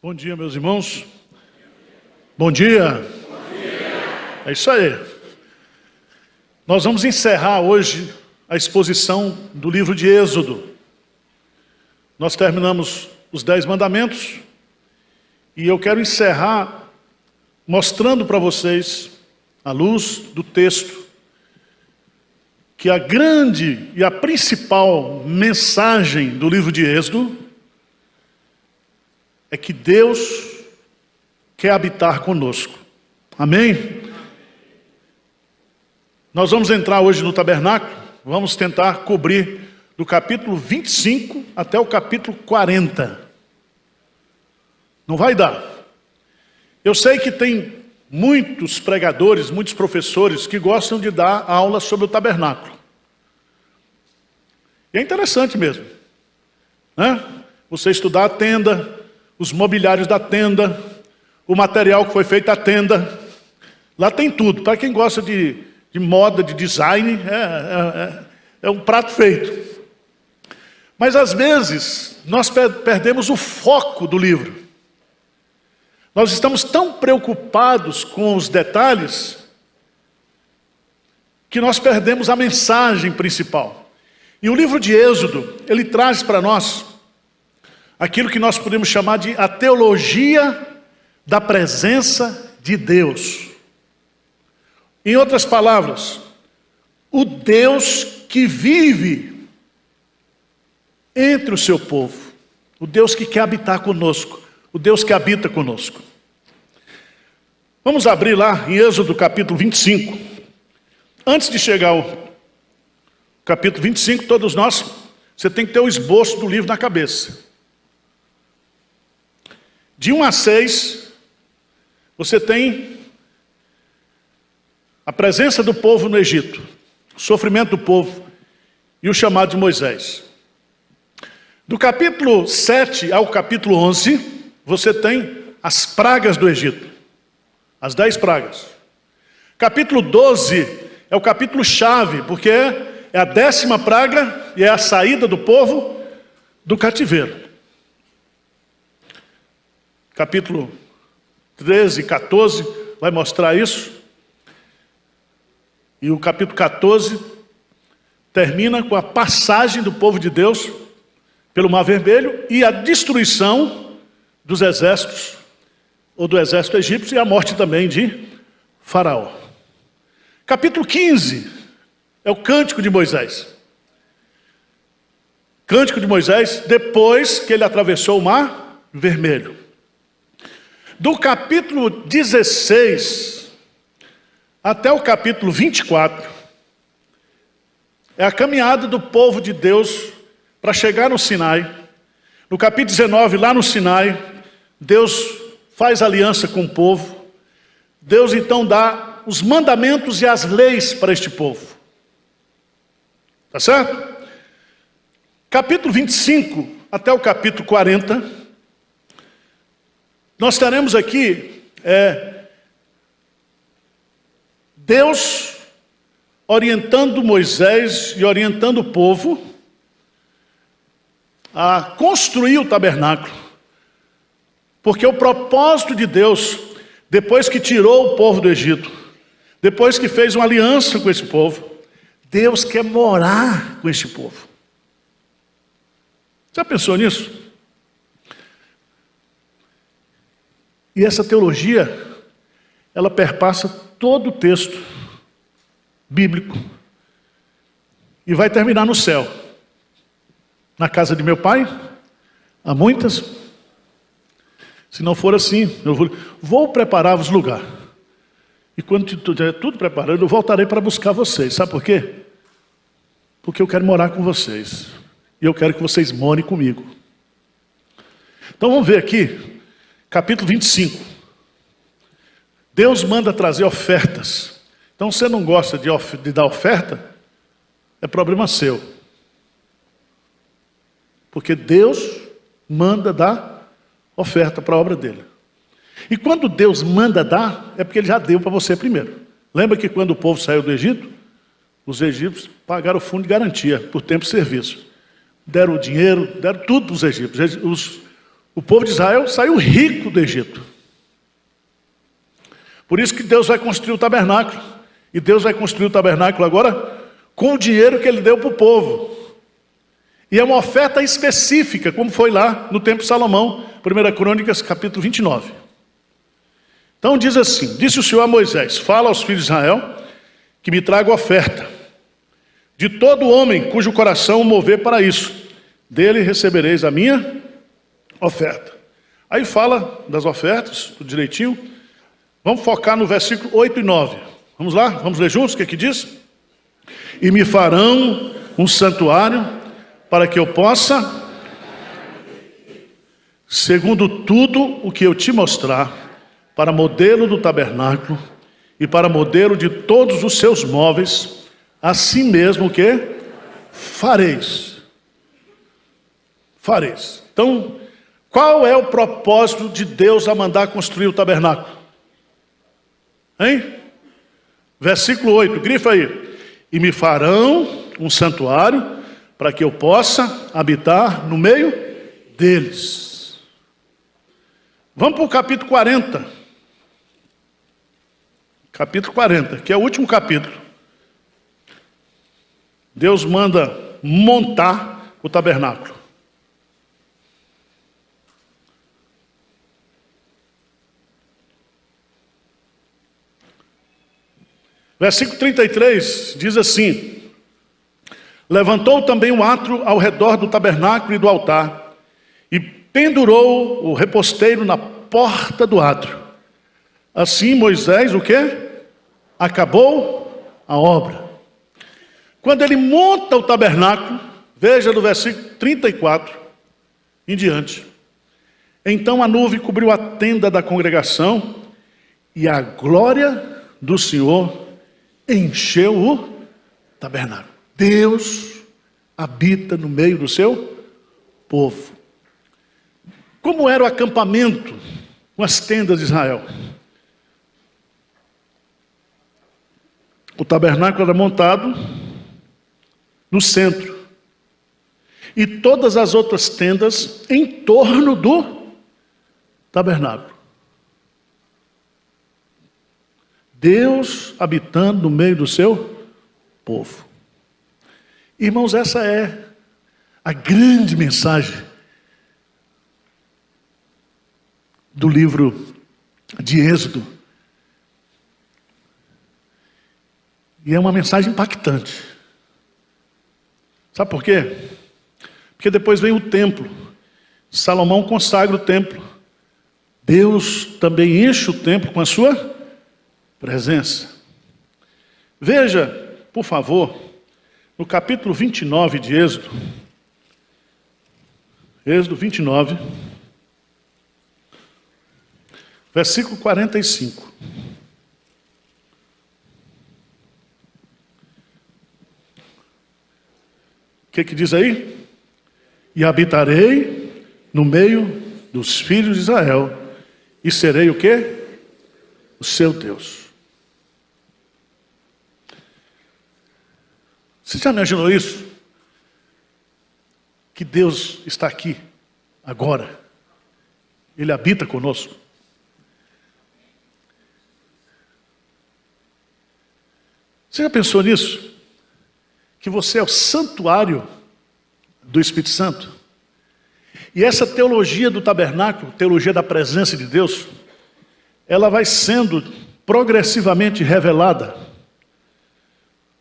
Bom dia, meus irmãos. Bom dia. Bom dia. É isso aí. Nós vamos encerrar hoje a exposição do livro de Êxodo. Nós terminamos os 10 mandamentos e eu quero encerrar mostrando para vocês, à luz do texto, que a grande e a principal mensagem do livro de Êxodo é que Deus quer habitar conosco. Amém? Nós vamos entrar hoje no tabernáculo, vamos tentar cobrir do capítulo 25 até o capítulo 40. Não vai dar. Eu sei que tem muitos pregadores, muitos professores que gostam de dar aula sobre o tabernáculo. E é interessante mesmo, né? Você estudar a tenda, os mobiliários da tenda, o material que foi feito à tenda. Lá tem tudo. Para quem gosta de moda, de design, é um prato feito. Mas às vezes nós perdemos o foco do livro. Nós estamos tão preocupados com os detalhes que nós perdemos a mensagem principal. E o livro de Êxodo, ele traz para nós aquilo que nós podemos chamar de a teologia da presença de Deus. Em outras palavras, o Deus que vive entre o seu povo, o Deus que quer habitar conosco, o Deus que habita conosco. Vamos abrir lá em Êxodo capítulo 25. Antes de chegar ao capítulo 25, todos nós, você tem que ter o esboço do livro na cabeça. De 1 a 6, você tem a presença do povo no Egito, o sofrimento do povo e o chamado de Moisés. Do capítulo 7 ao capítulo 11, você tem as pragas do Egito, as 10 pragas. Capítulo 12 é o capítulo chave, porque é a 10ª praga e é a saída do povo do cativeiro. Capítulo 13 e 14 vai mostrar isso. E o capítulo 14 termina com a passagem do povo de Deus pelo Mar Vermelho e a destruição dos exércitos, ou do exército egípcio, e a morte também de Faraó. Capítulo 15 é o Cântico de Moisés. Cântico de Moisés depois que ele atravessou o Mar Vermelho. Do capítulo 16 até o capítulo 24, é a caminhada do povo de Deus para chegar no Sinai. No capítulo 19, lá no Sinai, Deus faz aliança com o povo. Deus então dá os mandamentos e as leis para este povo. Tá certo? Capítulo 25 até o capítulo 40, nós teremos aqui Deus orientando Moisés e orientando o povo a construir o tabernáculo. Porque o propósito de Deus, depois que tirou o povo do Egito, depois que fez uma aliança com esse povo, Deus quer morar com este povo. Já pensou nisso? E essa teologia, ela perpassa todo o texto bíblico e vai terminar no céu. Na casa de meu pai, há muitas. Se não for assim, eu vou preparar-vos lugar. E quando tiver tudo preparado, eu voltarei para buscar vocês. Sabe por quê? Porque eu quero morar com vocês. E eu quero que vocês morem comigo. Então vamos ver aqui. Capítulo 25. Deus manda trazer ofertas. Então, se você não gosta de dar oferta, é problema seu. Porque Deus manda dar oferta para a obra dele. E quando Deus manda dar, é porque ele já deu para você primeiro. Lembra que quando o povo saiu do Egito, os egípcios pagaram o fundo de garantia por tempo de serviço. Deram o dinheiro, deram tudo para os egípcios. O povo de Israel saiu rico do Egito. Por isso que Deus vai construir o tabernáculo. E Deus vai construir o tabernáculo agora com o dinheiro que ele deu para o povo. E é uma oferta específica, como foi lá no tempo de Salomão, 1 Crônicas, capítulo 29. Então diz assim: disse o Senhor a Moisés: fala aos filhos de Israel que me traga oferta de todo homem cujo coração o mover para isso, dele recebereis a minha oferta. Aí fala das ofertas, tudo direitinho. Vamos focar no versículo 8 e 9. Vamos lá? Vamos ler juntos o que diz? E me farão um santuário para que eu possa, segundo tudo o que eu te mostrar, para modelo do tabernáculo e para modelo de todos os seus móveis, assim mesmo que fareis. Fareis. Então, qual é o propósito de Deus a mandar construir o tabernáculo? Hein? Versículo 8, grifa aí. E me farão um santuário para que eu possa habitar no meio deles. Vamos para o capítulo 40. Capítulo 40, que é o último capítulo. Deus manda montar o tabernáculo. Versículo 33 diz assim: levantou também um átrio ao redor do tabernáculo e do altar, e pendurou o reposteiro na porta do átrio. Assim Moisés, o quê? Acabou a obra. Quando ele monta o tabernáculo, veja do versículo 34 em diante. Então a nuvem cobriu a tenda da congregação, e a glória do Senhor encheu o tabernáculo. Deus habita no meio do seu povo. Como era o acampamento com as tendas de Israel? O tabernáculo era montado no centro, e todas as outras tendas em torno do tabernáculo. Deus habitando no meio do seu povo. Irmãos, essa é a grande mensagem do livro de Êxodo. E é uma mensagem impactante. Sabe por quê? Porque depois vem o templo. Salomão consagra o templo. Deus também enche o templo com a sua presença. Veja, por favor, no capítulo 29 de Êxodo. Êxodo 29, versículo 45. O que diz aí? E habitarei no meio dos filhos de Israel, e serei o quê? O seu Deus. Você já imaginou isso? Que Deus está aqui, agora. Ele habita conosco. Você já pensou nisso? Que você é o santuário do Espírito Santo? E essa teologia do tabernáculo, teologia da presença de Deus, ela vai sendo progressivamente revelada.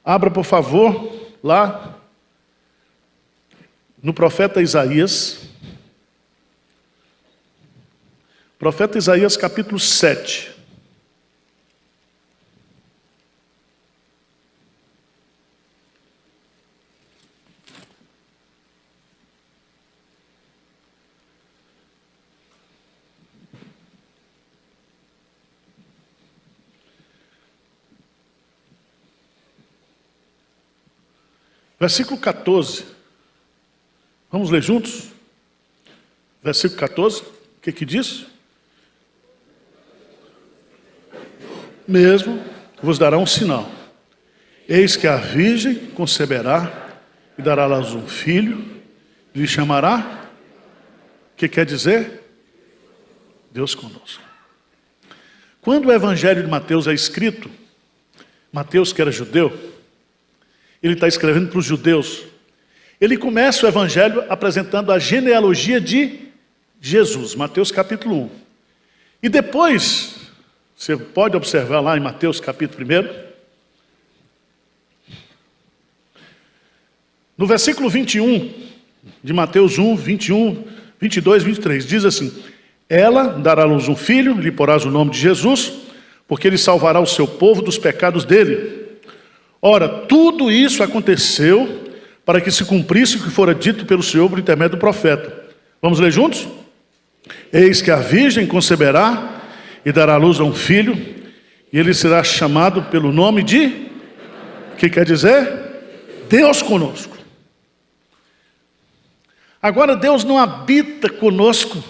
Abra, por favor, lá no profeta Isaías. Profeta Isaías, capítulo 7. Versículo 14. Vamos ler juntos? Versículo 14. O que diz? Mesmo vos dará um sinal. Eis que a virgem conceberá e dará à luz um filho, e lhe chamará. O que quer dizer? Deus conosco. Quando o Evangelho de Mateus é escrito, Mateus, que era judeu, ele está escrevendo para os judeus. Ele começa o Evangelho apresentando a genealogia de Jesus, Mateus capítulo 1. E depois, você pode observar lá em Mateus capítulo 1, no versículo 21 de Mateus 1, 21, 22, 23, diz assim: ela dará à luz um filho, lhe porás o nome de Jesus, porque ele salvará o seu povo dos pecados dele. Ora, tudo isso aconteceu para que se cumprisse o que fora dito pelo Senhor por intermédio do profeta. Vamos ler juntos? Eis que a virgem conceberá e dará à luz a um filho, e ele será chamado pelo nome de... O que quer dizer? Deus conosco. Agora, Deus não habita conosco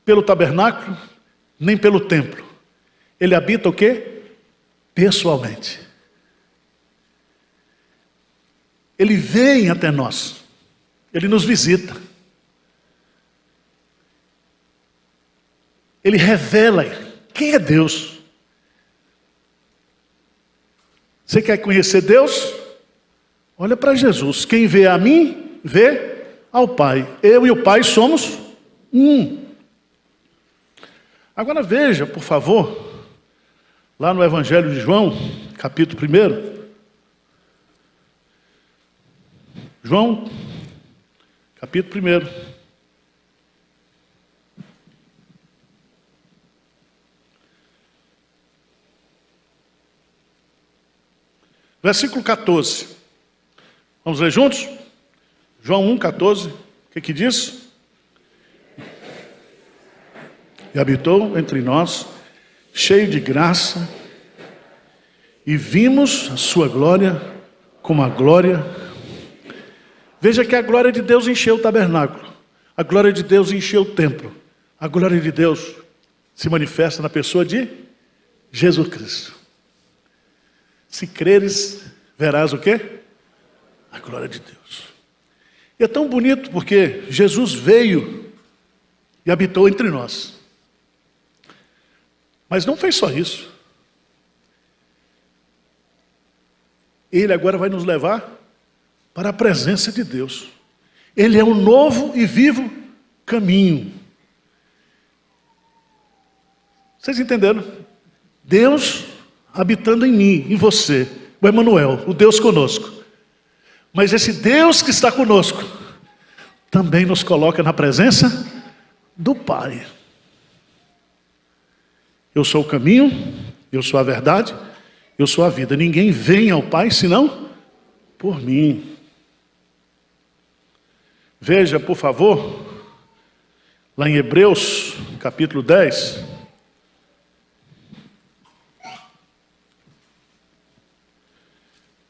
pelo tabernáculo, nem pelo templo. Ele habita o quê? Pessoalmente. Ele vem até nós. Ele nos visita. Ele revela quem é Deus. Você quer conhecer Deus? Olha para Jesus. Quem vê a mim, vê ao Pai. Eu e o Pai somos um. Agora veja, por favor, lá no Evangelho de João, capítulo 1. João, capítulo 1. Versículo 14. Vamos ler juntos? João 1, 14. O que diz? E habitou entre nós, cheio de graça, e vimos a sua glória como a glória. Veja que a glória de Deus encheu o tabernáculo. A glória de Deus encheu o templo. A glória de Deus se manifesta na pessoa de Jesus Cristo. Se creres, verás o quê? A glória de Deus. E é tão bonito porque Jesus veio e habitou entre nós. Mas não fez só isso. Ele agora vai nos levar para a presença de Deus. Ele é um novo e vivo caminho. Vocês entenderam? Deus habitando em mim, em você, o Emanuel, o Deus conosco. Mas esse Deus que está conosco também nos coloca na presença do Pai. Eu sou o caminho, eu sou a verdade, eu sou a vida. Ninguém vem ao Pai senão por mim. Veja, por favor, lá em Hebreus, capítulo 10.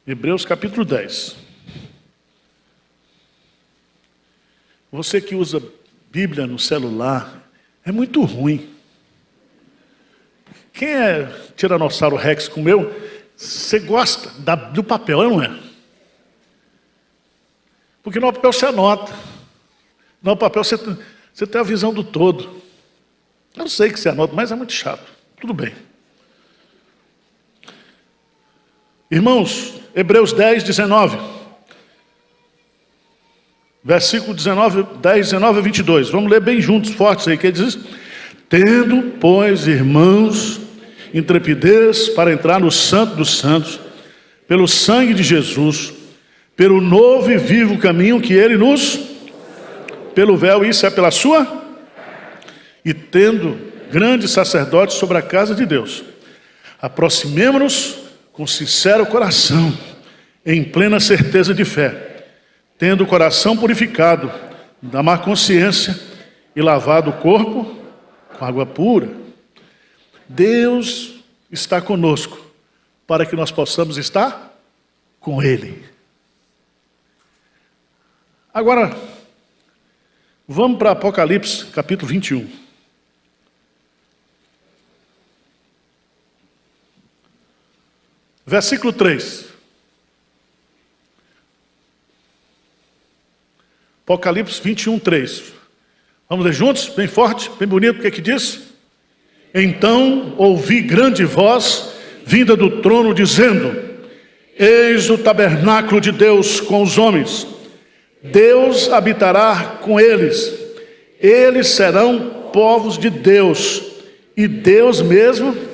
Hebreus, capítulo 10. Você que usa Bíblia no celular, é muito ruim. Quem é Tiranossauro Rex como eu, você gosta do papel, não é? Porque no papel você anota. No papel você tem a visão do todo. Eu sei que você anota, mas é muito chato. Tudo bem. Irmãos, Hebreus 10, 19. Versículo 19, 10, 19 a 22. Vamos ler bem juntos, fortes aí, que ele diz: tendo, pois, irmãos, intrepidez para entrar no Santo dos Santos, pelo sangue de Jesus, pelo novo e vivo caminho que ele nos, pelo véu, isso é pela sua, e tendo grande sacerdote sobre a casa de Deus, aproximemo-nos com sincero coração, em plena certeza de fé, tendo o coração purificado da má consciência e lavado o corpo com água pura. Deus está conosco para que nós possamos estar com Ele. Agora, vamos para Apocalipse, capítulo 21. Versículo 3. Apocalipse 21, 3. Vamos ler juntos? Bem forte, bem bonito. O que é que diz? Então ouvi grande voz vinda do trono dizendo: eis o tabernáculo de Deus com os homens. Deus habitará com eles. Eles serão povos de Deus. E Deus mesmo...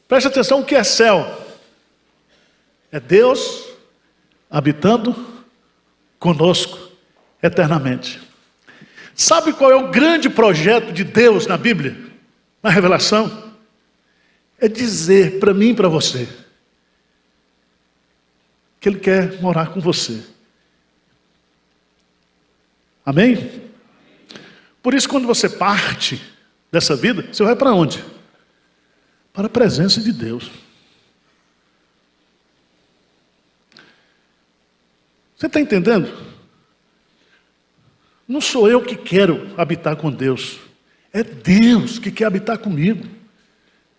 Preste atenção, o que é céu? É Deus habitando conosco eternamente. Sabe qual é o grande projeto de Deus na Bíblia? Na revelação? É dizer para mim e para você que Ele quer morar com você. Amém? Por isso, quando você parte dessa vida, você vai para onde? Para a presença de Deus. Você está entendendo? Não sou eu que quero habitar com Deus. É Deus que quer habitar comigo.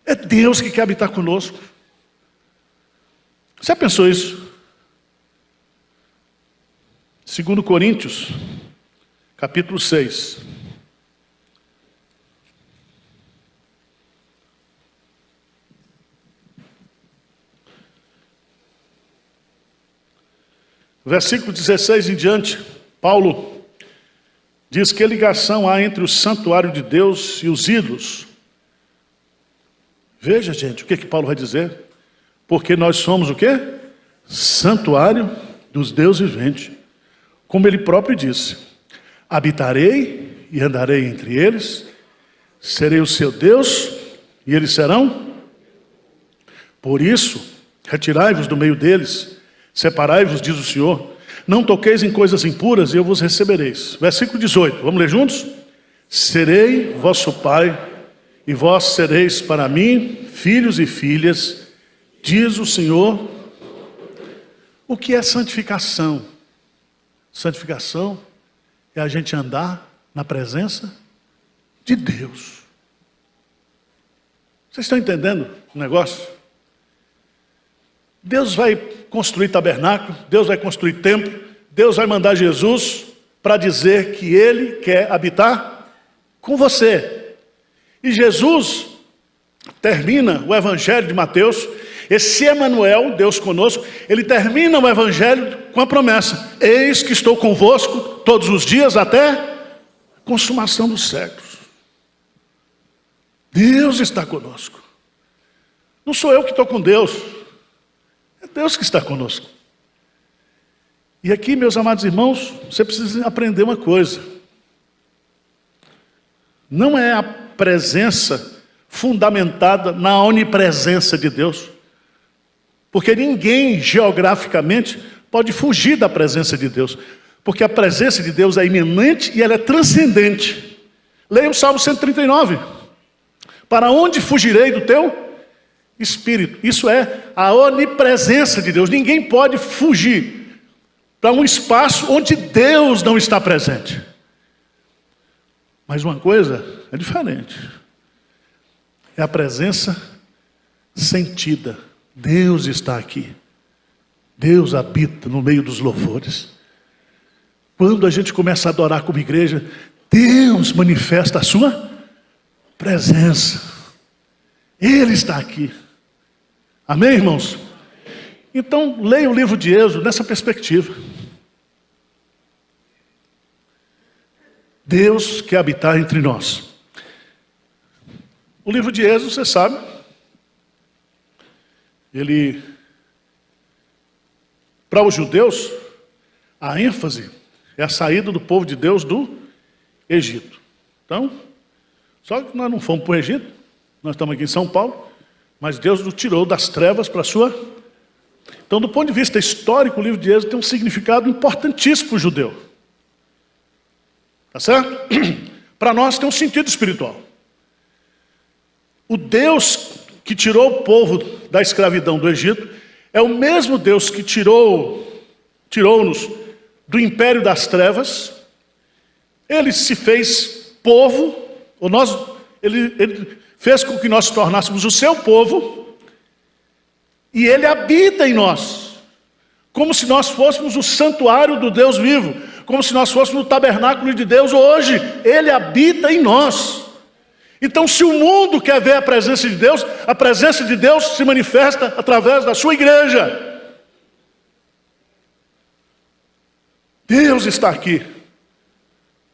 É Deus que quer habitar conosco. Você pensou isso? 2 Coríntios, capítulo 6. Versículo 16 em diante, Paulo diz que ligação há entre o santuário de Deus e os ídolos. Veja, gente, o que Paulo vai dizer? Porque nós somos o quê? Santuário dos Deus viventes. Como ele próprio disse: habitarei e andarei entre eles, serei o seu Deus e eles serão. Por isso, retirai-vos do meio deles, separai-vos, diz o Senhor. Não toqueis em coisas impuras e eu vos recebereis. Versículo 18, vamos ler juntos? Serei vosso pai e vós sereis para mim filhos e filhas, diz o Senhor. O que é santificação? Santificação é a gente andar na presença de Deus. Vocês estão entendendo o negócio? Deus vai construir tabernáculo, Deus vai construir templo, Deus vai mandar Jesus para dizer que Ele quer habitar com você. E Jesus termina o Evangelho de Mateus, esse Emanuel, Deus conosco, ele termina o Evangelho com a promessa: eis que estou convosco todos os dias até a consumação dos séculos. Deus está conosco. Não sou eu que estou com Deus. É Deus que está conosco. E aqui, meus amados irmãos, você precisa aprender uma coisa. Não é a presença fundamentada na onipresença de Deus. Porque ninguém, geograficamente, pode fugir da presença de Deus. Porque a presença de Deus é iminente e ela é transcendente. Leia o Salmo 139. Para onde fugirei do teu Espírito? Isso é a onipresença de Deus. Ninguém pode fugir para um espaço onde Deus não está presente. Mas uma coisa é diferente. É a presença sentida. Deus está aqui. Deus habita no meio dos louvores. Quando a gente começa a adorar como igreja, Deus manifesta a sua presença. Ele está aqui. Amém, irmãos? Então, leia o livro de Êxodo nessa perspectiva. Deus quer habitar entre nós. O livro de Êxodo, você sabe, ele, para os judeus, a ênfase é a saída do povo de Deus do Egito. Então, só que nós não fomos para o Egito, nós estamos aqui em São Paulo, mas Deus nos tirou das trevas para a sua... Então, do ponto de vista histórico, o livro de Êxodo tem um significado importantíssimo para o judeu. Tá certo? Para nós tem um sentido espiritual. O Deus que tirou o povo da escravidão do Egito é o mesmo Deus que tirou-nos do império das trevas. Ele se fez povo, ele fez com que nós nos tornássemos o seu povo, e Ele habita em nós, como se nós fôssemos o santuário do Deus vivo, como se nós fôssemos no tabernáculo de Deus hoje. Ele habita em nós. Então, se o mundo quer ver a presença de Deus se manifesta através da sua igreja. Deus está aqui.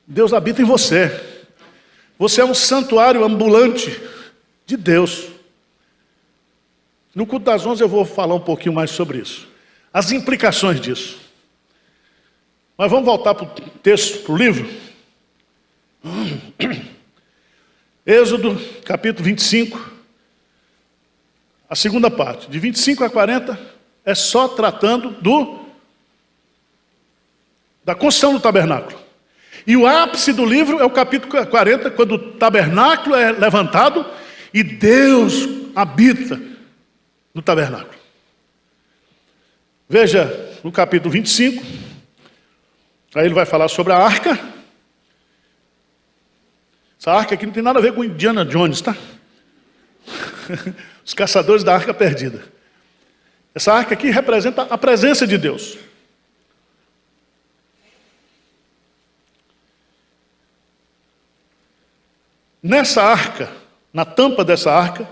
Deus habita em você. Você é um santuário ambulante de Deus. No culto das 11 eu vou falar um pouquinho mais sobre isso. As implicações disso. Mas vamos voltar para o texto, para o livro. Êxodo, capítulo 25. A segunda parte, de 25 a 40, é só tratando da construção do tabernáculo. E o ápice do livro é o capítulo 40, quando o tabernáculo é levantado e Deus habita no tabernáculo. Veja, no capítulo 25, aí ele vai falar sobre a arca. Essa arca aqui não tem nada a ver com Indiana Jones, tá? Os caçadores da arca perdida. Essa arca aqui representa a presença de Deus. Nessa arca, na tampa dessa arca,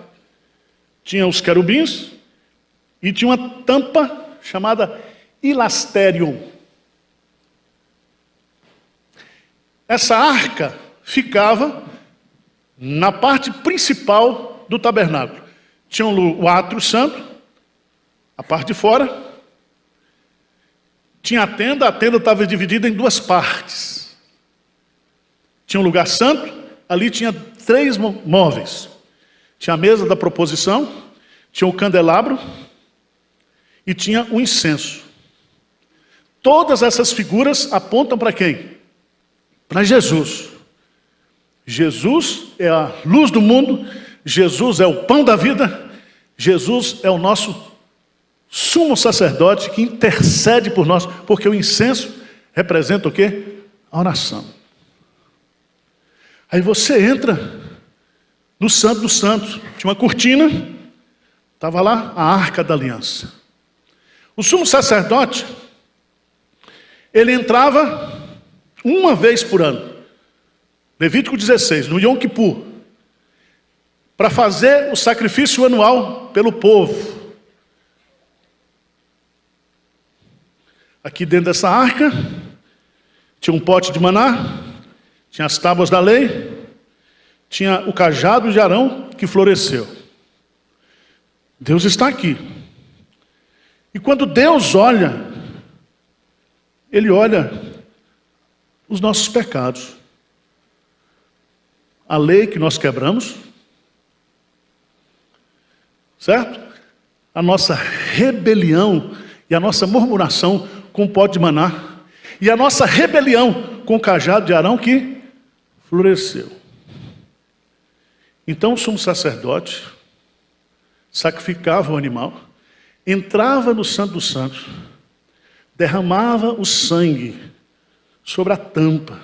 tinha os querubins e tinha uma tampa chamada ilastérion. Essa arca ficava na parte principal do tabernáculo. Tinha o átrio santo, a parte de fora. Tinha a tenda estava dividida em duas partes. Tinha um lugar santo, ali tinha 3 móveis. Tinha a mesa da proposição, tinha o candelabro e tinha o incenso. Todas essas figuras apontam para quem? Para Jesus. Jesus é a luz do mundo, Jesus é o pão da vida, Jesus é o nosso sumo sacerdote que intercede por nós, porque o incenso representa o quê? A oração. Aí você entra no Santo dos Santos, tinha uma cortina, estava lá a Arca da Aliança. O sumo sacerdote, ele entrava uma vez por ano, Levítico 16, no Yom Kippur, para fazer o sacrifício anual pelo povo. Aqui dentro dessa arca, tinha um pote de maná, tinha as tábuas da lei, tinha o cajado de Arão que floresceu. Deus está aqui. E quando Deus olha, Ele olha os nossos pecados. A lei que nós quebramos, certo? A nossa rebelião e a nossa murmuração com o pote de maná, e a nossa rebelião com o cajado de Arão que floresceu. Então o sumo sacerdote sacrificava o animal, entrava no Santo dos Santos, derramava o sangue sobre a tampa.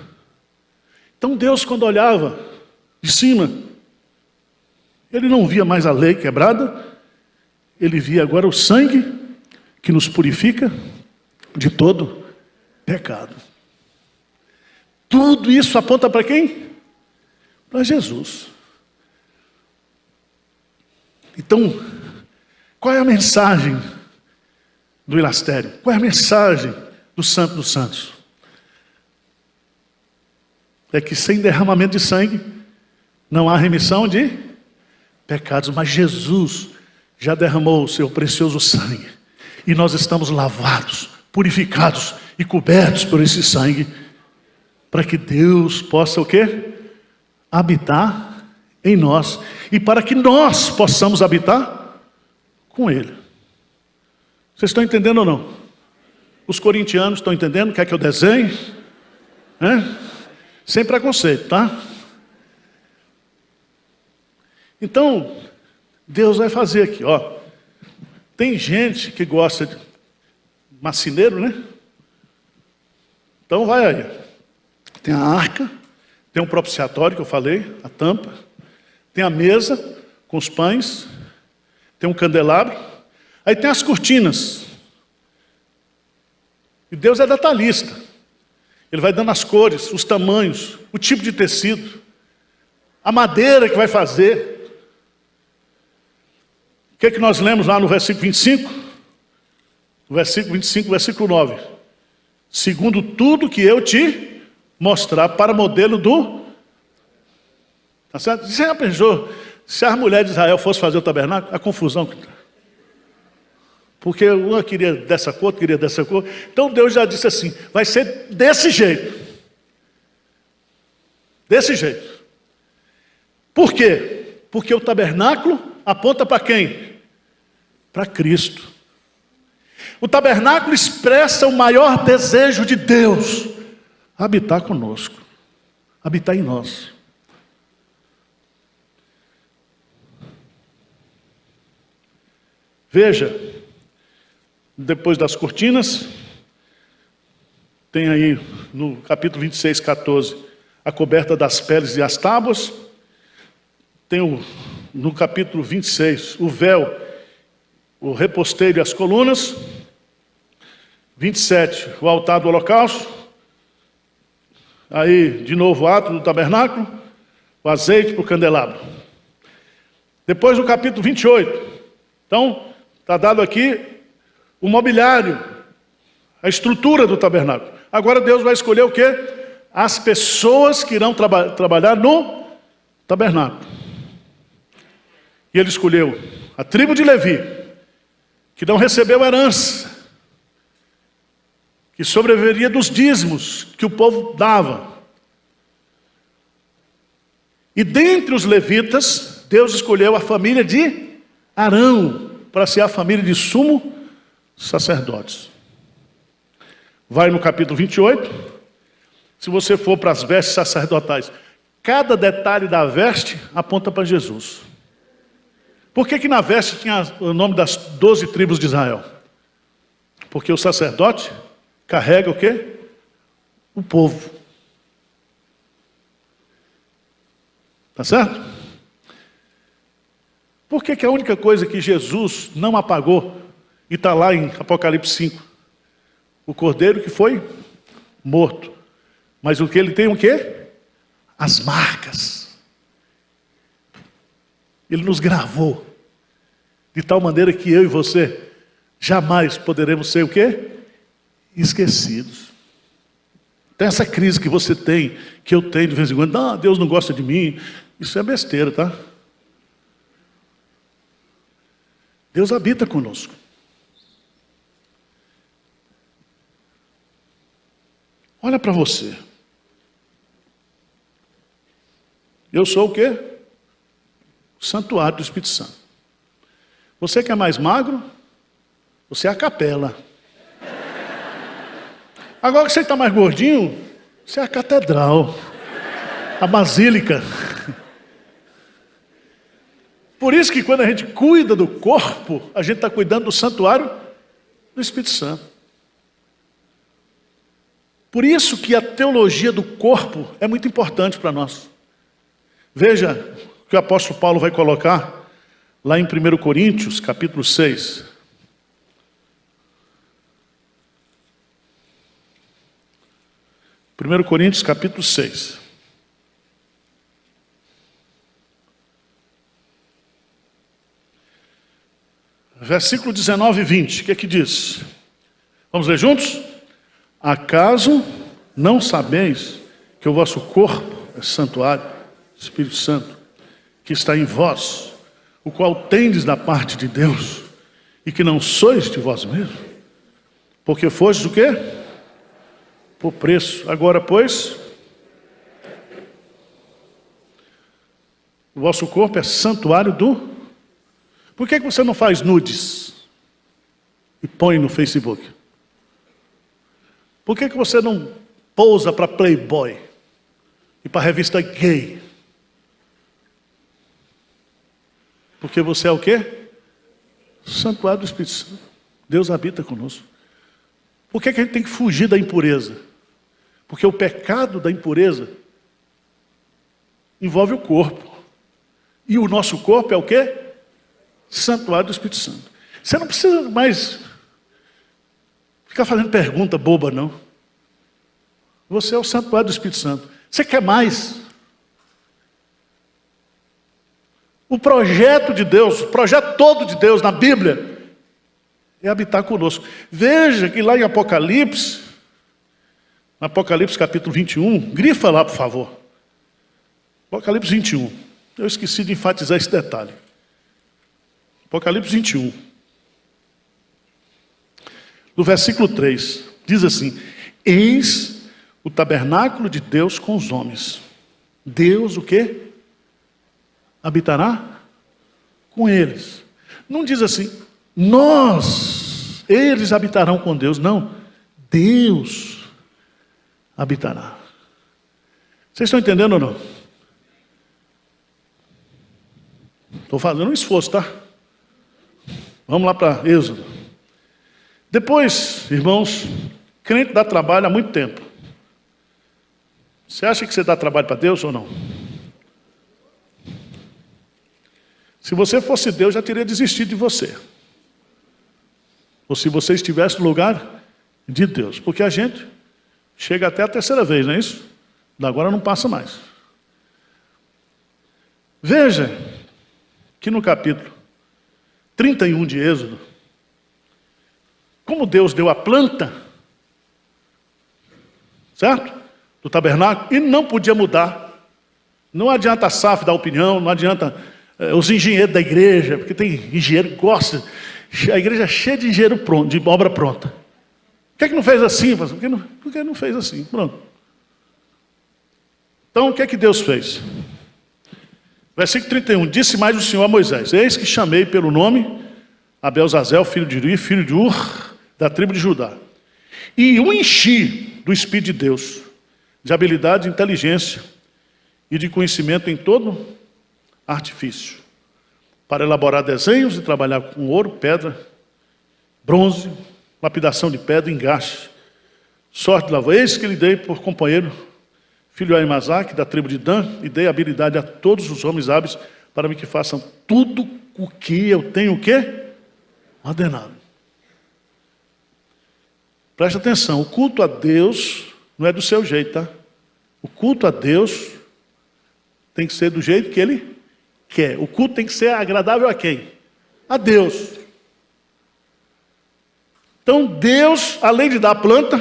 Então Deus, quando olhava de cima, Ele não via mais a lei quebrada, Ele via agora o sangue que nos purifica de todo pecado. Tudo isso aponta para quem? Para Jesus. Então, qual é a mensagem do ilastério? Qual é a mensagem do Santo dos Santos? É que sem derramamento de sangue não há remissão de pecados, mas Jesus já derramou o seu precioso sangue e nós estamos lavados, purificados e cobertos por esse sangue, para que Deus possa o quê? Habitar em nós, e para que nós possamos habitar com Ele. Vocês estão entendendo ou não? Os corintianos estão entendendo? Quer que eu desenhe? Sem preconceito, tá? Então, Deus vai fazer aqui, ó. Tem gente que gosta de marceneiro, né? Então vai aí. Tem a arca, tem um propiciatório que eu falei, a tampa, tem a mesa com os pães, tem um candelabro, aí tem as cortinas. E Deus é detalhista. Ele vai dando as cores, os tamanhos, o tipo de tecido, a madeira que vai fazer. O que é que nós lemos lá no versículo 25? No versículo 25, versículo 9. Segundo tudo que eu te mostrar para modelo do... Tá certo? Você já pensou, se as mulheres de Israel fossem fazer o tabernáculo, a confusão que está. Porque uma queria dessa cor, outra queria dessa cor. Então Deus já disse assim, vai ser desse jeito. Desse jeito. Por quê? Porque o tabernáculo aponta para quem? Para Cristo. O tabernáculo expressa o maior desejo de Deus, habitar conosco, habitar em nós. Veja, depois das cortinas, tem aí no capítulo 26, 14, a coberta das peles e as tábuas. Tem no capítulo 26, o véu, o reposteiro e as colunas. 27, o altar do holocausto. Aí, de novo, o ato do tabernáculo, o azeite para o candelabro. Depois, no capítulo 28, então, está dado aqui o mobiliário, a estrutura do tabernáculo. Agora Deus vai escolher o quê? As pessoas que irão trabalhar no tabernáculo. E ele escolheu a tribo de Levi, que não recebeu herança, que sobreviveria dos dízimos que o povo dava. E dentre os levitas, Deus escolheu a família de Arão, para ser a família de sumo sacerdotes. Vai no capítulo 28, se você for para as vestes sacerdotais, cada detalhe da veste aponta para Jesus. Por que na veste tinha o nome das 12 tribos de Israel? Porque o sacerdote carrega o quê? O povo. Tá certo? Por que a única coisa que Jesus não apagou, e está lá em Apocalipse 5, o cordeiro que foi morto, mas o que ele tem o quê? As marcas. Ele nos gravou, de tal maneira que eu e você jamais poderemos ser o quê? Esquecidos. Então essa crise que você tem, que eu tenho de vez em quando, não, Deus não gosta de mim, isso é besteira, tá? Deus habita conosco. Olha para você. Eu sou o quê? O santuário do Espírito Santo. Você que é mais magro, você é a capela. Agora que você está mais gordinho, você é a catedral, a basílica. Por isso que quando a gente cuida do corpo, a gente está cuidando do santuário do Espírito Santo. Por isso que a teologia do corpo é muito importante para nós. Veja o que o apóstolo Paulo vai colocar lá em 1 Coríntios, capítulo 6. Primeiro Coríntios, capítulo 6. Versículo 19 e 20, o que é que diz? Vamos ler juntos? Acaso não sabeis que o vosso corpo é santuário do Espírito Santo, que está em vós, o qual tendes da parte de Deus, e que não sois de vós mesmos? Porque fostes o quê? Por preço. Agora, pois, o vosso corpo é santuário do... Por que você não faz nudes e põe no Facebook? Por que você não pousa para Playboy e para revista gay? Porque você é o quê? Santuário do Espírito Santo. Deus habita conosco. Por que a gente tem que fugir da impureza? Porque o pecado da impureza envolve o corpo. E o nosso corpo é o quê? Santuário do Espírito Santo. Você não precisa mais ficar fazendo pergunta boba, não. Você é o santuário do Espírito Santo. Você quer mais? O projeto de Deus, o projeto todo de Deus na Bíblia é habitar conosco. Veja que lá em Apocalipse capítulo 21, grifa lá, por favor. Apocalipse 21. Eu esqueci de enfatizar esse detalhe. Apocalipse 21. No versículo 3, diz assim: eis o tabernáculo de Deus com os homens. Deus o quê? Habitará com eles. Não diz assim, eles habitarão com Deus. Não, Deus habitará. Vocês estão entendendo ou não? Estou fazendo um esforço, tá? Vamos lá para Êxodo. Depois, irmãos, crente dá trabalho há muito tempo. Você acha que você dá trabalho para Deus ou não? Se você fosse Deus, já teria desistido de você. Ou se você estivesse no lugar de Deus. Porque a gente chega até a terceira vez, não é isso? Da agora não passa mais. Veja que no capítulo 31 de Êxodo, como Deus deu a planta, certo? Do tabernáculo, e não podia mudar. Não adianta a SAF dar opinião, não adianta os engenheiros da igreja, porque tem engenheiro que gosta, a igreja é cheia de engenheiro pronto, de obra pronta. Por que não fez assim? Por que não fez assim? Pronto. Então, o que Deus fez? Versículo 31, disse mais o Senhor a Moisés: eis que chamei pelo nome Abel-Zazel, filho de Uri, filho de Ur, da tribo de Judá, e o enchi do Espírito de Deus, de habilidade, de inteligência e de conhecimento em todo artifício, para elaborar desenhos e trabalhar com ouro, pedra, bronze, lapidação de pedra, engaste, sorte de lavoura. Eis que lhe dei por companheiro filho de Ahimazaque, da tribo de Dan, e dei habilidade a todos os homens hábeis para que façam tudo o que eu tenho o quê? Ordenado. Preste atenção, o culto a Deus não é do seu jeito, tá? O culto a Deus tem que ser do jeito que Ele quer. O culto tem que ser agradável a quem? A Deus. Então Deus, além de dar a planta,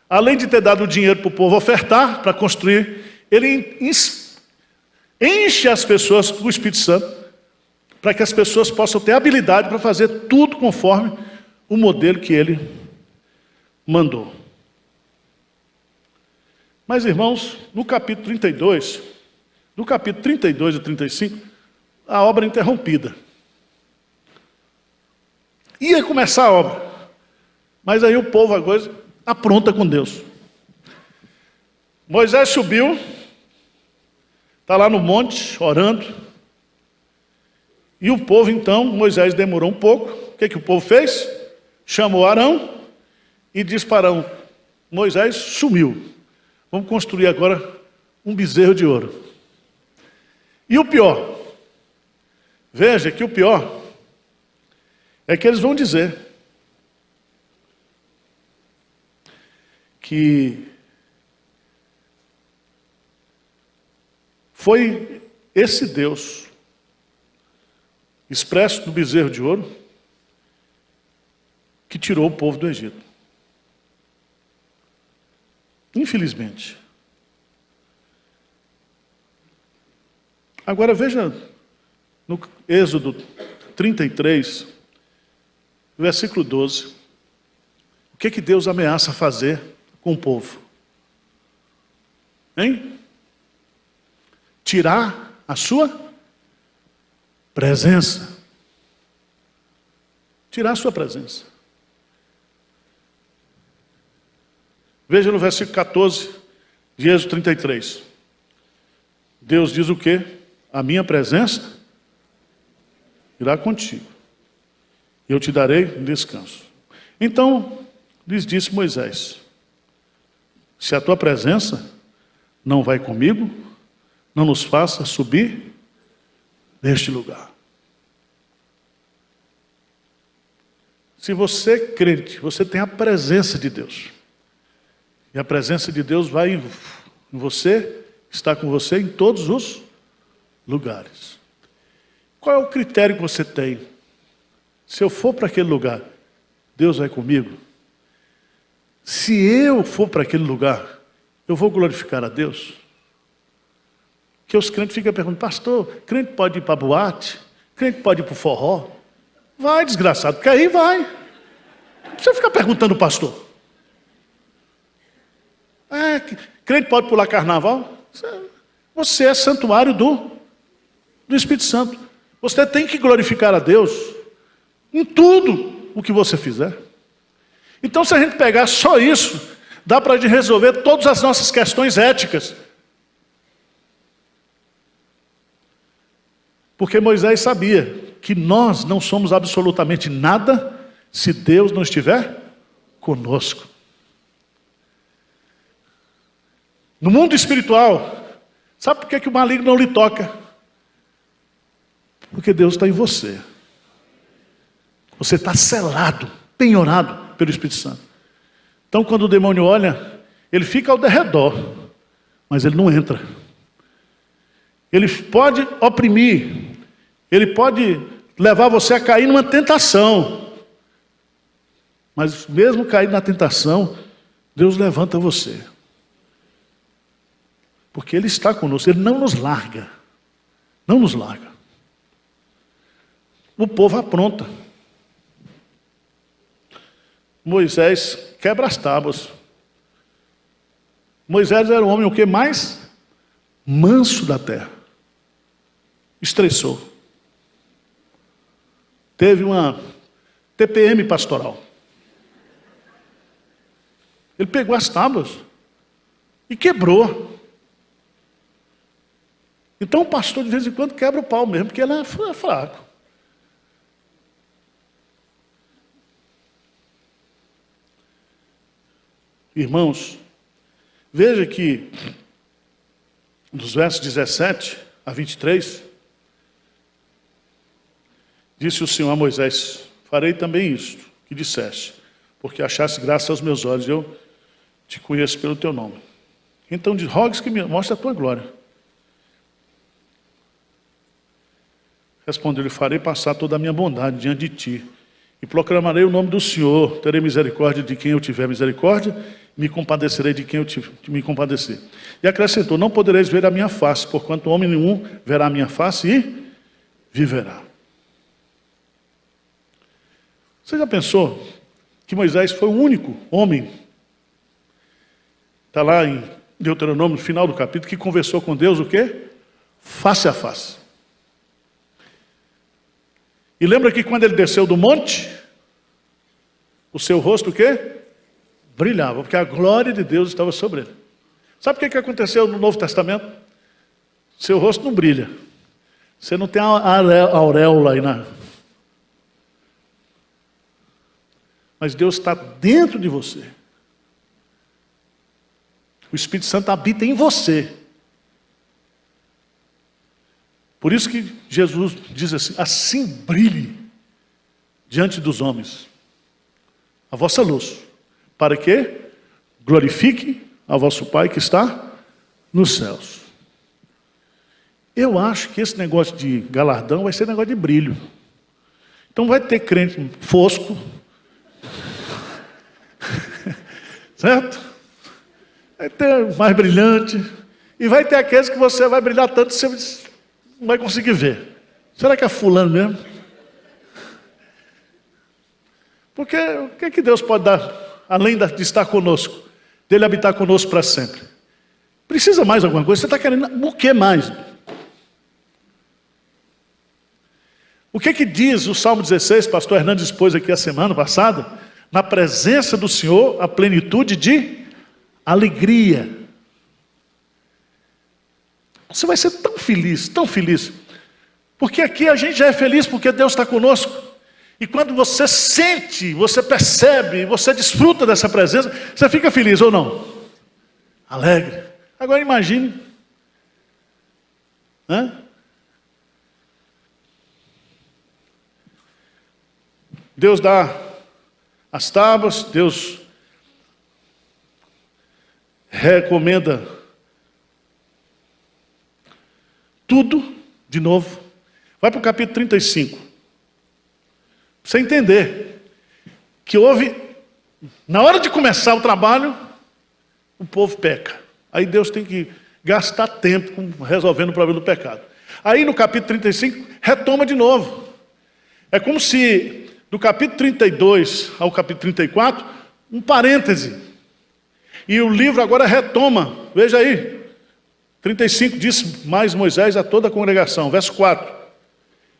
além de ter dado o dinheiro para o povo ofertar, para construir, Ele enche as pessoas com o Espírito Santo, para que as pessoas possam ter habilidade para fazer tudo conforme o modelo que Ele mandou. Mas, irmãos, no capítulo 32 e 35, a obra é interrompida. Ia começar a obra, mas aí o povo agora apronta com Deus. Moisés subiu, está lá no monte, orando, e o povo então, Moisés demorou um pouco. O que o povo fez? Chamou Arão e disse para Arão: Moisés sumiu, vamos construir agora um bezerro de ouro. E o pior, veja que o pior é que eles vão dizer que foi esse Deus expresso no bezerro de ouro que tirou o povo do Egito. Infelizmente. Agora veja no Êxodo 33, versículo 12, o que Deus ameaça fazer com o povo? Hein? Tirar a sua presença. Tirar a sua presença. Veja no versículo 14 de Êxodo 33. Deus diz o quê? A minha presença irá contigo. Eu te darei um descanso. Então, lhes disse Moisés: se a tua presença não vai comigo, não nos faça subir deste lugar. Se você é crente, você tem a presença de Deus. E a presença de Deus vai em você, está com você em todos os lugares. Qual é o critério que você tem? Se eu for para aquele lugar, Deus vai comigo? Se eu for para aquele lugar, eu vou glorificar a Deus? Que os crentes ficam perguntando, pastor, crente pode ir para a boate? Crente pode ir para o forró? Vai, desgraçado, porque aí vai. Não precisa ficar perguntando o pastor. Crente pode pular carnaval? Você é santuário do Espírito Santo. Você tem que glorificar a Deus em tudo o que você fizer. Então, se a gente pegar só isso, dá para resolver todas as nossas questões éticas. Porque Moisés sabia que nós não somos absolutamente nada se Deus não estiver conosco. No mundo espiritual, sabe por que o maligno não lhe toca? Porque Deus está em você. Você está selado, penhorado pelo Espírito Santo. Então, quando o demônio olha, ele fica ao derredor, mas ele não entra. Ele pode oprimir, ele pode levar você a cair numa tentação. Mas mesmo cair na tentação, Deus levanta você. Porque Ele está conosco, Ele não nos larga. Não nos larga. O povo apronta. Moisés quebra as tábuas. Moisés era o homem o que mais? Manso da terra. Estressou. Teve uma TPM pastoral. Ele pegou as tábuas e quebrou. Então o pastor de vez em quando quebra o pau mesmo, porque ele é fraco. Irmãos, veja que nos versos 17 a 23, disse o Senhor a Moisés, farei também isto que disseste, porque achaste graça aos meus olhos, eu te conheço pelo teu nome. Então rogues que me mostre a tua glória. Respondeu-lhe, farei passar toda a minha bondade diante de ti, e proclamarei o nome do Senhor, terei misericórdia de quem eu tiver misericórdia, me compadecerei de quem eu me compadecer. E acrescentou, não podereis ver a minha face, porquanto homem nenhum verá a minha face e viverá. Você já pensou que Moisés foi o único homem, está lá em Deuteronômio, no final do capítulo, que conversou com Deus o quê? Face a face. E lembra que quando ele desceu do monte, o seu rosto o quê? Brilhava, porque a glória de Deus estava sobre ele. Sabe o que aconteceu no Novo Testamento? Seu rosto não brilha. Você não tem a auréola aí na... Mas Deus está dentro de você. O Espírito Santo habita em você. Por isso que Jesus diz assim, assim brilhe diante dos homens a vossa luz, para que glorifique a vosso Pai que está nos céus. Eu acho que esse negócio de galardão vai ser negócio de brilho. Então vai ter crente fosco, certo? Vai ter mais brilhante, e vai ter aqueles que você vai brilhar tanto que você não vai conseguir ver. Será que é fulano mesmo? Porque o que é que Deus pode dar, além de estar conosco, dele habitar conosco para sempre? Precisa mais alguma coisa? Você está querendo o que mais? O que é que diz o Salmo 16, pastor Hernandes expôs aqui a semana passada? Na presença do Senhor, a plenitude de alegria. Você vai ser tão feliz, porque aqui a gente já é feliz porque Deus está conosco. E quando você sente, você percebe, você desfruta dessa presença, você fica feliz ou não? Alegre. Agora imagine, Deus dá as tábuas, Deus recomenda tudo de novo. Vai para o capítulo 35. Para você entender que houve, na hora de começar o trabalho, o povo peca. Aí Deus tem que gastar tempo resolvendo o problema do pecado. Aí no capítulo 35, retoma de novo. É como se do capítulo 32 ao capítulo 34, um parêntese. E o livro agora retoma. Veja aí. 35 disse mais Moisés a toda a congregação. Verso 4.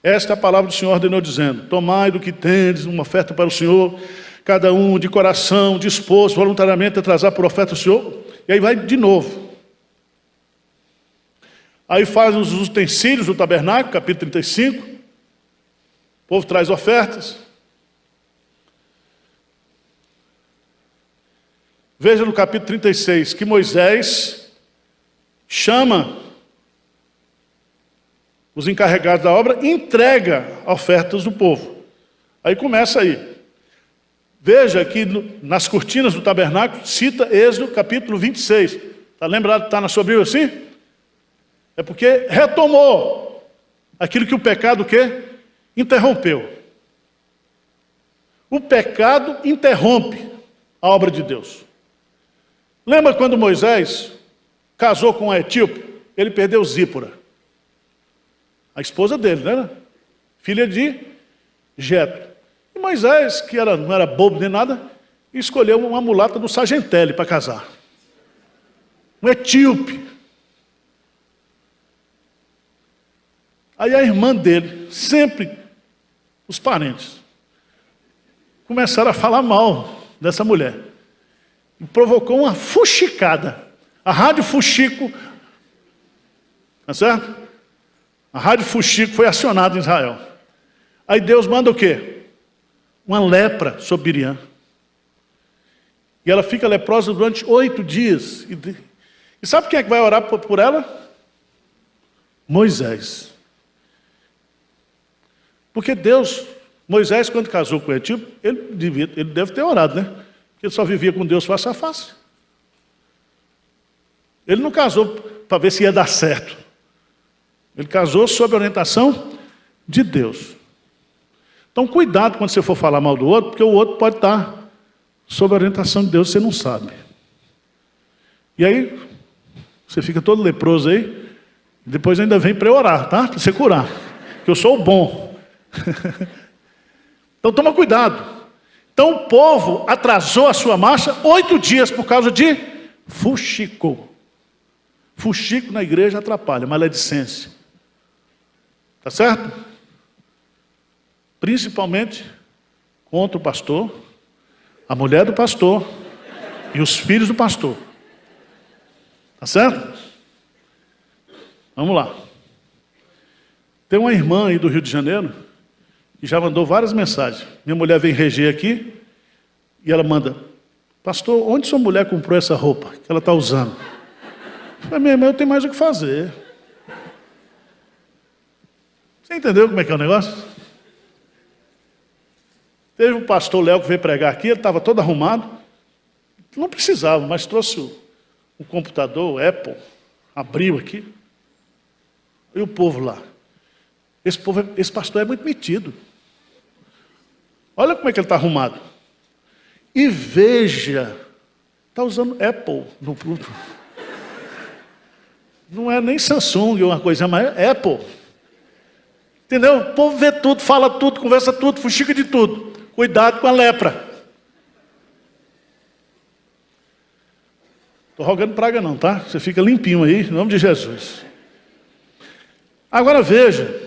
Esta é a palavra do Senhor ordenou dizendo: tomai do que tendes uma oferta para o Senhor, cada um de coração, disposto voluntariamente a trazer por oferta ao Senhor. E aí vai de novo. Aí faz os utensílios do tabernáculo, capítulo 35. O povo traz ofertas. Veja no capítulo 36 que Moisés chama os encarregados da obra, entrega ofertas do povo. Aí começa aí. Veja que nas cortinas do tabernáculo cita Êxodo capítulo 26. Está lembrado? Está na sua Bíblia assim? É porque retomou aquilo que o pecado o quê? Interrompeu. O pecado interrompe a obra de Deus. Lembra quando Moisés casou com a etíope? Ele perdeu Zípora, a esposa dele, né? Filha de Jetro. E Moisés, que não era bobo nem nada, escolheu uma mulata do Sargentelli para casar. Um etíope. Aí a irmã dele, sempre os parentes, começaram a falar mal dessa mulher. E provocou uma fuxicada. A Rádio Fuxico, tá certo? A Rádio Fuxico foi acionada em Israel. Aí Deus manda o quê? Uma lepra sobre Miriam. E ela fica leprosa durante 8 dias. E sabe quem é que vai orar por ela? Moisés. Porque Deus, Moisés, quando casou com o etíope, ele deve ter orado, né? Porque ele só vivia com Deus face a face. Ele não casou para ver se ia dar certo. Ele casou sob a orientação de Deus. Então, cuidado quando você for falar mal do outro, porque o outro pode estar sob a orientação de Deus, você não sabe. E aí, você fica todo leproso aí, e depois ainda vem para eu orar, tá? Para você curar, que eu sou o bom. Então, toma cuidado. Então, o povo atrasou a sua marcha 8 dias por causa de fuxico. Fuxico na igreja atrapalha, maledicência. Tá certo? Principalmente contra o pastor, a mulher do pastor e os filhos do pastor. Tá certo? Vamos lá. Tem uma irmã aí do Rio de Janeiro que já mandou várias mensagens. Minha mulher vem reger aqui e ela manda: pastor, onde sua mulher comprou essa roupa que ela está usando? Eu falei: minha irmã, eu tenho mais o que fazer. Você entendeu como é que é o negócio? Teve um pastor Léo que veio pregar aqui, ele estava todo arrumado. Não precisava, mas trouxe o computador, o Apple, abriu aqui. E o povo lá. Esse pastor é muito metido. Olha como é que ele está arrumado. E veja, está usando Apple no culto. Não é nem Samsung ou uma coisa, mas é Apple. Entendeu? O povo vê tudo, fala tudo, conversa tudo, fuxica de tudo. Cuidado com a lepra. Estou rogando praga não, tá? Você fica limpinho aí, em nome de Jesus. Agora veja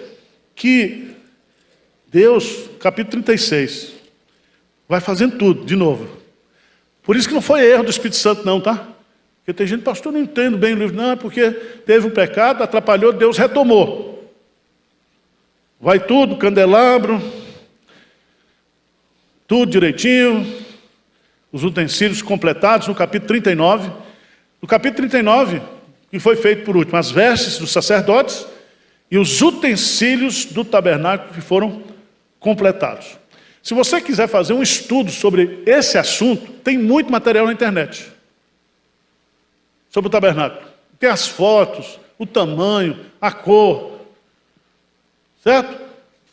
que Deus, capítulo 36, vai fazendo tudo, de novo. Por isso que não foi erro do Espírito Santo não, tá? Porque tem gente, pastor, não entendo bem o livro. Não, é porque teve um pecado, atrapalhou, Deus retomou. Vai tudo, candelabro, tudo direitinho, os utensílios completados no capítulo 39. No capítulo 39, que foi feito por último, as vestes dos sacerdotes e os utensílios do tabernáculo que foram completados. Se você quiser fazer um estudo sobre esse assunto, tem muito material na internet. sobre o tabernáculo. Tem as fotos, o tamanho, a cor. Certo?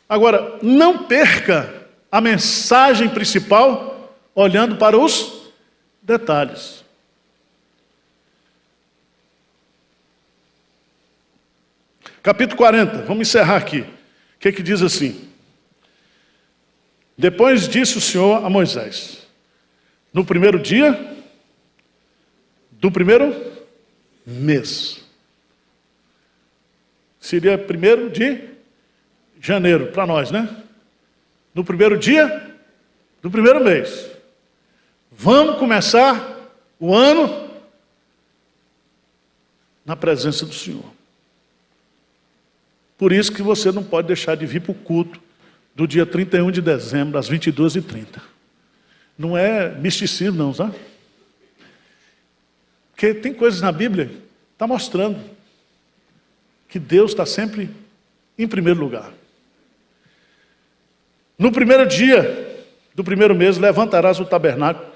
Agora, não perca a mensagem principal olhando para os detalhes. Capítulo 40, vamos encerrar aqui. O que diz assim? Depois disse o Senhor a Moisés, no primeiro dia do primeiro mês. Seria 1º de janeiro, para nós, né? No primeiro dia do primeiro mês. Vamos começar o ano na presença do Senhor. Por isso que você não pode deixar de vir para o culto do dia 31 de dezembro, às 22h30. Não é misticismo, não, sabe? Porque tem coisas na Bíblia que está mostrando que Deus está sempre em primeiro lugar. No primeiro dia do primeiro mês, levantarás o tabernáculo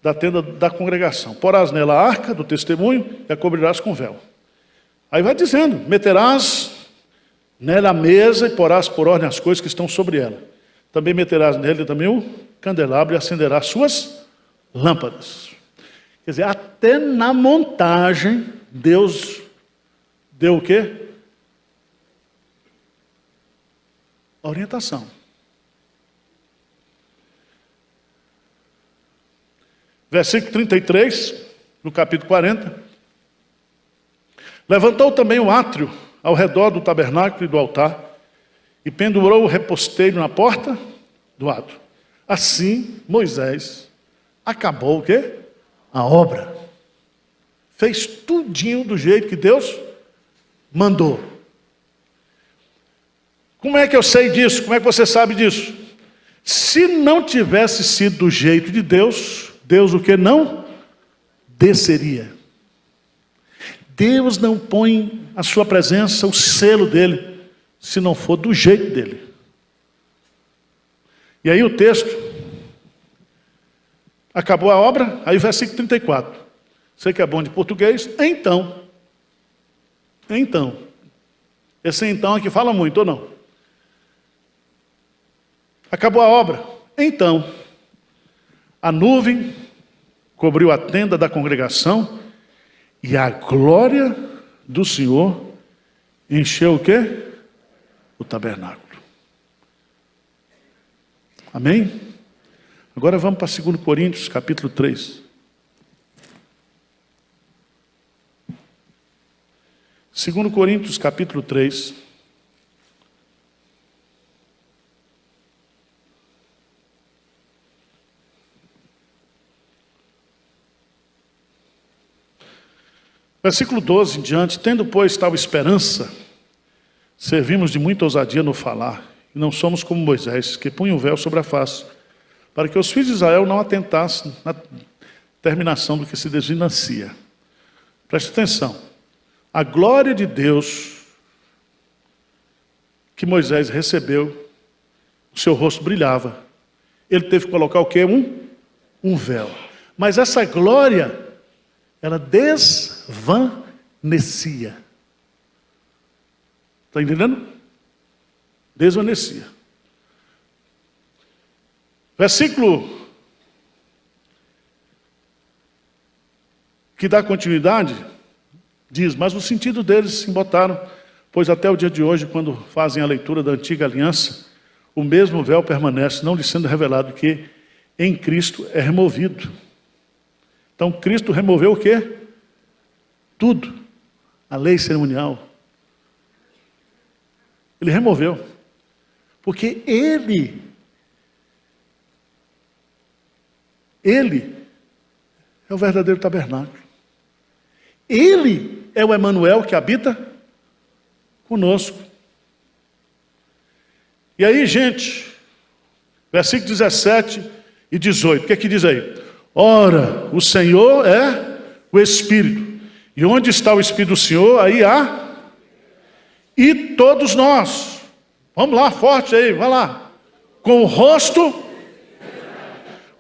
da tenda da congregação. Porás nela a arca do testemunho e a cobrirás com véu. Aí vai dizendo, meterás nela a mesa e porás por ordem as coisas que estão sobre ela. Também meterás nele também o candelabro e acenderás suas lâmpadas. Quer dizer, até na montagem, Deus deu o quê? Orientação. Versículo 33, no capítulo 40. Levantou também o átrio ao redor do tabernáculo e do altar, e pendurou o reposteiro na porta do átrio. Assim, Moisés acabou o quê? A obra. Fez tudinho do jeito que Deus mandou. Como é que eu sei disso? Como é que você sabe disso? Se não tivesse sido do jeito de Deus, Deus o que não desceria. Deus não põe a sua presença, o selo dele, se não for do jeito dele. E aí o texto, acabou a obra, aí o versículo 34. Você que é bom de português, então. Esse então aqui fala muito, ou não? Acabou a obra, então. A nuvem cobriu a tenda da congregação e a glória do Senhor encheu o quê? O tabernáculo. Amém? Agora vamos para 2 Coríntios, capítulo 3. 2 Coríntios, capítulo 3. Versículo 12 em diante. Tendo, pois, tal esperança, servimos de muita ousadia no falar, e não somos como Moisés, que punha o véu sobre a face, para que os filhos de Israel não atentassem na terminação do que se designancia. Preste atenção. A glória de Deus que Moisés recebeu, o seu rosto brilhava. Ele teve que colocar o quê? Um véu. Mas essa glória, ela desvanecia. Está entendendo? Desvanecia. Versículo que dá continuidade, diz, mas o sentido deles se embotaram, pois até o dia de hoje, quando fazem a leitura da antiga aliança, o mesmo véu permanece, não lhe sendo revelado que em Cristo é removido. Então Cristo removeu o quê? Tudo. A lei cerimonial. Ele removeu. Porque Ele é o verdadeiro tabernáculo. Ele é o Emanuel que habita conosco. E aí, gente, versículo 17 e 18, o que é que diz aí? Ora, o Senhor é o Espírito, e onde está o Espírito do Senhor, aí há, e todos nós, vamos lá, forte aí, vai lá, com o rosto,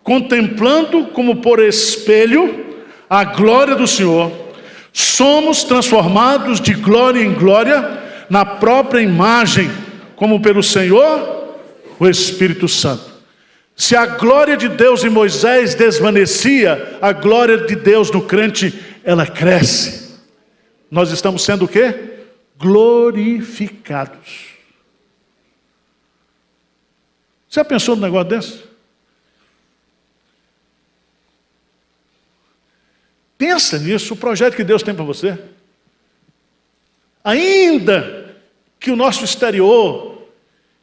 contemplando como por espelho a glória do Senhor, Somos transformados de glória em glória na própria imagem, como pelo Senhor, o Espírito Santo. Se a glória de Deus em Moisés desvanecia, a glória de Deus no crente, ela cresce. Nós estamos sendo o quê? Glorificados. Você já pensou num negócio desse? Pensa nisso, o projeto que Deus tem para você. Ainda que o nosso exterior,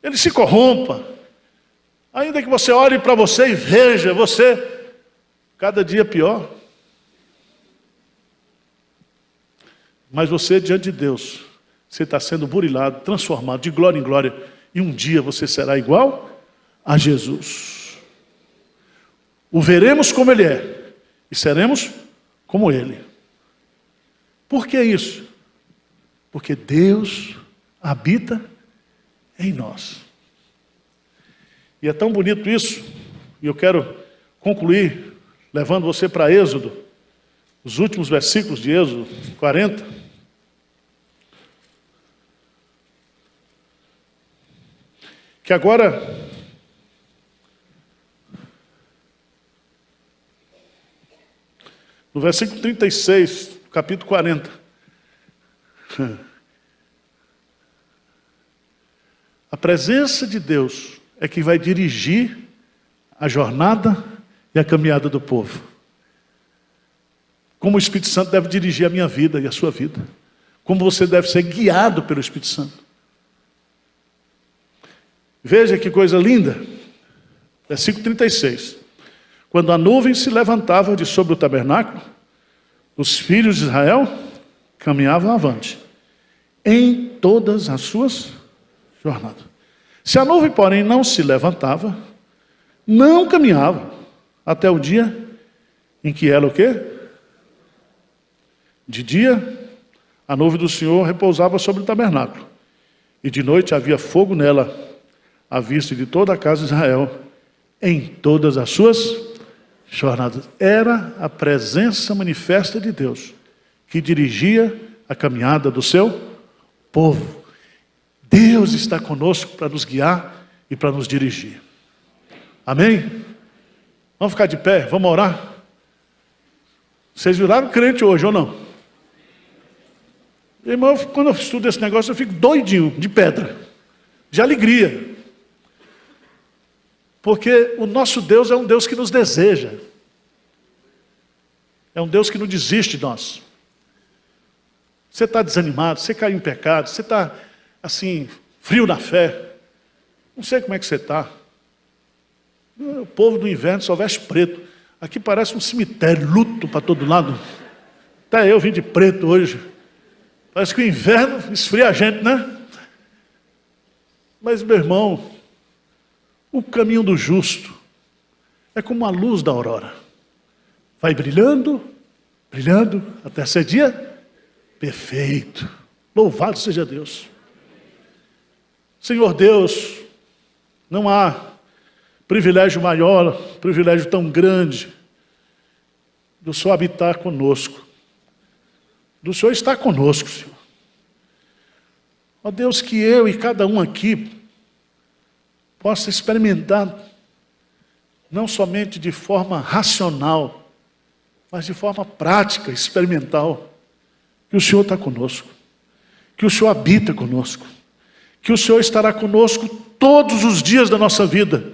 ele se corrompa, ainda que você olhe para você e veja você cada dia pior, mas você diante de Deus, você está sendo burilado, transformado de glória em glória, e um dia você será igual a Jesus. O veremos como Ele é, e seremos como Ele. Por que isso? Porque Deus habita em nós. E é tão bonito isso, e eu quero concluir levando você para Êxodo, os últimos versículos de Êxodo 40. Que agora no versículo 36, capítulo 40. A presença de Deus é que vai dirigir a jornada e a caminhada do povo. Como o Espírito Santo deve dirigir a minha vida e a sua vida. Como você deve ser guiado pelo Espírito Santo. Veja que coisa linda. Versículo 36. Quando a nuvem se levantava de sobre o tabernáculo, os filhos de Israel caminhavam avante, em todas as suas jornadas. Se a nuvem, porém, não se levantava, não caminhava, até o dia em que ela o quê? De dia, a nuvem do Senhor repousava sobre o tabernáculo, e de noite havia fogo nela, à vista de toda a casa de Israel, em todas as suas jornadas. Era a presença manifesta de Deus que dirigia a caminhada do seu povo. Deus está conosco para nos guiar e para nos dirigir. Amém? Vamos ficar de pé, vamos orar. Vocês viraram crente hoje ou não? Irmão, quando eu estudo esse negócio eu fico doidinho, de pedra, de alegria. Porque o nosso Deus é um Deus que nos deseja. É um Deus que não desiste de nós. Você está desanimado, você caiu em pecado, você está, assim, frio na fé. Não sei como é que você está. O povo do inverno só veste preto. Aqui parece um cemitério, luto para todo lado. Até eu vim de preto hoje. Parece que o inverno esfria a gente, né? Mas, meu irmão, o caminho do justo é como a luz da aurora. Vai brilhando, brilhando, até ser dia perfeito. Louvado seja Deus. Senhor Deus, não há privilégio maior, privilégio tão grande do Senhor habitar conosco. Do Senhor estar conosco, Senhor. Ó Deus, que eu e cada um aqui possa experimentar, não somente de forma racional, mas de forma prática, experimental, que o Senhor está conosco, que o Senhor habita conosco, que o Senhor estará conosco todos os dias da nossa vida,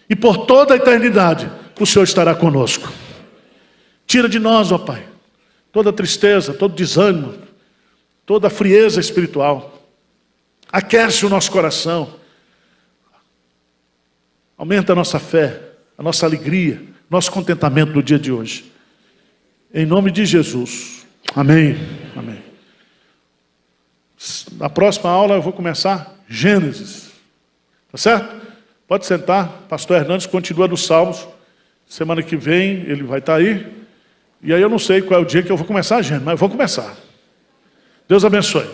e por toda a eternidade, o Senhor estará conosco. Tira de nós, ó Pai, toda tristeza, todo desânimo, toda frieza espiritual, aquece o nosso coração, aumenta a nossa fé, a nossa alegria, nosso contentamento no dia de hoje. Em nome de Jesus. Amém. Amém. Na próxima aula eu vou começar Gênesis. Tá certo? Pode sentar. Pastor Hernandes continua nos Salmos. Semana que vem ele vai estar aí. E aí eu não sei qual é o dia que eu vou começar a Gênesis, mas eu vou começar. Deus abençoe.